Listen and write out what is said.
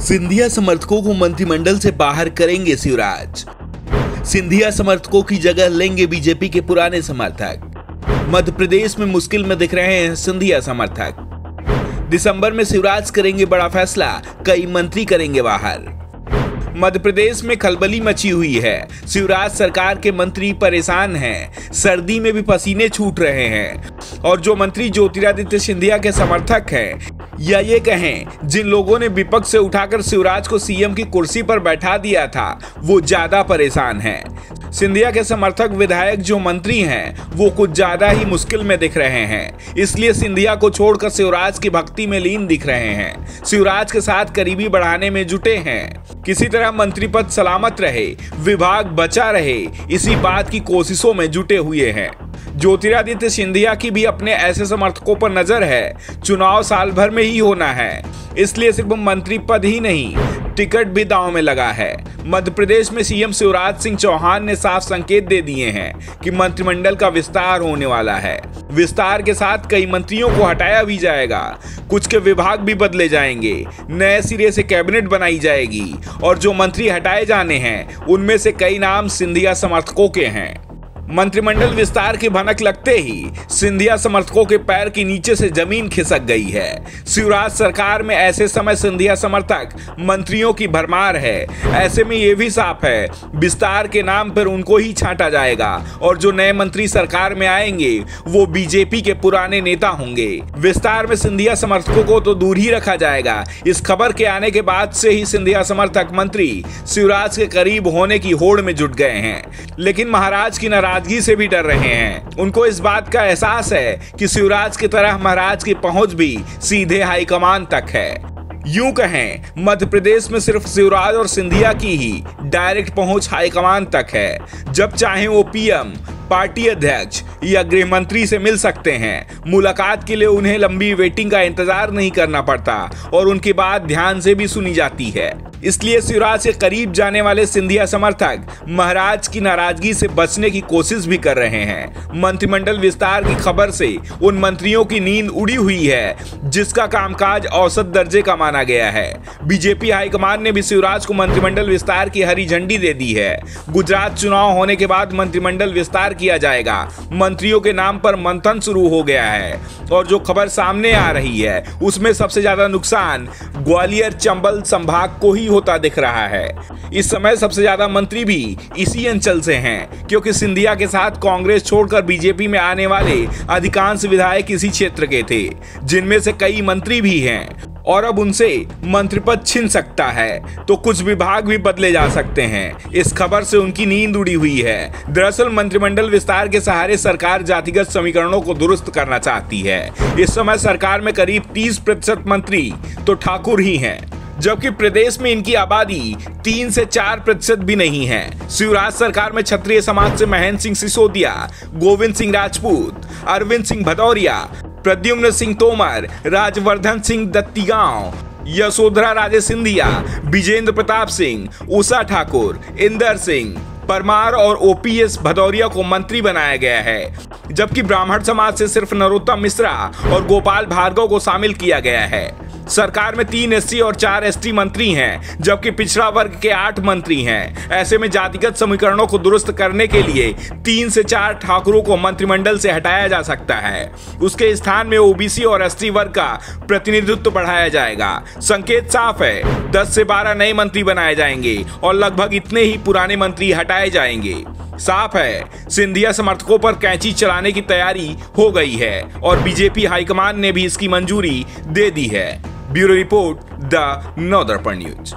सिंधिया समर्थकों को मंत्रिमंडल से बाहर करेंगे शिवराज। सिंधिया समर्थकों की जगह लेंगे बीजेपी के पुराने समर्थक। मध्य प्रदेश में मुश्किल में दिख रहे हैं सिंधिया समर्थक। दिसंबर में शिवराज करेंगे बड़ा फैसला, कई मंत्री करेंगे बाहर। मध्य प्रदेश में खलबली मची हुई है। शिवराज सरकार के मंत्री परेशान हैं, सर्दी में भी पसीने छूट रहे हैं। और जो मंत्री ज्योतिरादित्य सिंधिया के समर्थक हैं या ये कहें जिन लोगों ने विपक्ष से उठाकर शिवराज को सीएम की कुर्सी पर बैठा दिया था, वो ज्यादा परेशान हैं। सिंधिया के समर्थक विधायक जो मंत्री हैं वो कुछ ज्यादा ही मुश्किल में दिख रहे हैं, इसलिए सिंधिया को छोड़कर शिवराज की भक्ति में लीन दिख रहे हैं। शिवराज के साथ करीबी बढ़ाने में जुटे हैं। किसी तरह मंत्री पद सलामत रहे, विभाग बचा रहे, इसी बात की कोशिशों में जुटे हुए हैं। ज्योतिरादित्य सिंधिया की भी अपने ऐसे समर्थकों पर नजर है। चुनाव साल भर में ही होना है, इसलिए सिर्फ मंत्री पद ही नहीं, टिकट भी दांव में लगा है। मध्य प्रदेश में सीएम शिवराज सिंह चौहान ने साफ संकेत दे दिए हैं कि मंत्रिमंडल का विस्तार होने वाला है। विस्तार के साथ कई मंत्रियों को हटाया भी जाएगा, कुछ के विभाग भी बदले जाएंगे, नए सिरे से कैबिनेट बनाई जाएगी और जो मंत्री हटाए जाने हैं उनमें से कई नाम सिंधिया समर्थकों के हैं। मंत्रिमंडल विस्तार की भनक लगते ही सिंधिया समर्थकों के पैर के नीचे से जमीन खिसक गई है। शिवराज सरकार में ऐसे समय सिंधिया समर्थक मंत्रियों की भरमार है। ऐसे में ये भी साफ है विस्तार के नाम पर उनको ही छांटा जाएगा और जो नए मंत्री सरकार में आएंगे वो बीजेपी के पुराने नेता होंगे। विस्तार में सिंधिया समर्थकों को तो दूर ही रखा जाएगा। इस खबर के आने के बाद से ही सिंधिया समर्थक मंत्री शिवराज के करीब होने की होड़ में जुट गए हैं, लेकिन महाराज की नाराजगी से भी डर रहे हैं। उनको इस बात का एहसास है कि शिवराज की तरह महाराज की पहुंच भी सीधे हाईकमान तक है। यूं कहें मध्य प्रदेश में सिर्फ शिवराज और सिंधिया की ही डायरेक्ट पहुंच हाईकमान तक है। जब चाहे वो पीएम, पार्टी अध्यक्ष या गृह मंत्री से मिल सकते हैं। मुलाकात के लिए उन्हें लंबी वेटिंग का इंतजार नहीं करना पड़ता और उनकी बात ध्यान से भी सुनी जाती है। इसलिए शिवराज के करीब जाने वाले सिंधिया समर्थक महाराज की नाराजगी से बचने की कोशिश भी कर रहे हैं। मंत्रिमंडल विस्तार की खबर से उन मंत्रियों की नींद उड़ी हुई है जिसका कामकाज औसत दर्जे का माना गया है। बीजेपी हाईकमान ने भी शिवराज को मंत्रिमंडल विस्तार की हरी झंडी दे दी है। गुजरात चुनाव होने के बाद मंत्रिमंडल विस्तार किया जाएगा। मंत्रियों के नाम पर मंथन शुरू हो गया है और जो खबर सामने आ रही है उसमें सबसे ज्यादा नुकसान ग्वालियर चंबल संभाग को ही होता दिख रहा है। इस समय सबसे ज्यादा मंत्री भी इसी अंचल से हैं, क्योंकि सिंधिया के साथ कांग्रेस छोड़कर बीजेपी में आने वाले अधिकांश विधायक इसी क्षेत्र के थे, जिनमें से कई मंत्री भी हैं और अब उनसे मंत्री पद छिन सकता है तो कुछ विभाग भी बदले जा सकते हैं। इस खबर से उनकी नींद उड़ी हुई है। दरअसल मंत्रिमंडल विस्तार के सहारे सरकार जातिगत समीकरणों को दुरुस्त करना चाहती है। इस समय सरकार में करीब 30% मंत्री तो ठाकुर ही हैं, जबकि प्रदेश में इनकी आबादी 3 से 4% भी नहीं है। शिवराज सरकार में क्षत्रिय समाज से महेंद्र सिंह सिसोदिया, गोविंद सिंह राजपूत, अरविंद सिंह भदौरिया, प्रद्युम्न सिंह तोमर, राजवर्धन सिंह दत्तीगांव, यशोधरा राजे सिंधिया, विजेंद्र प्रताप सिंह, उषा ठाकुर, इंदर सिंह परमार और ओपीएस भदौरिया को मंत्री बनाया गया है, जबकि ब्राह्मण समाज से सिर्फ नरोत्तम मिश्रा और गोपाल भार्गव को शामिल किया गया है। सरकार में 3 एससी और 4 एसटी मंत्री हैं, जबकि पिछड़ा वर्ग के 8 मंत्री हैं। ऐसे में जातिगत समीकरणों को दुरुस्त करने के लिए 3 से 4 ठाकुरों को मंत्रिमंडल से हटाया जा सकता है। उसके स्थान में ओबीसी और एसटी वर्ग का प्रतिनिधित्व बढ़ाया जाएगा। संकेत साफ है, 10 से 12 नए मंत्री बनाए जाएंगे और लगभग इतने ही पुराने मंत्री हटाए जाएंगे। साफ है सिंधिया समर्थकों पर कैंची चलाने की तैयारी हो गई है और बीजेपी हाईकमान ने भी इसकी मंजूरी दे दी है। Bureau report, the Navdarpan news.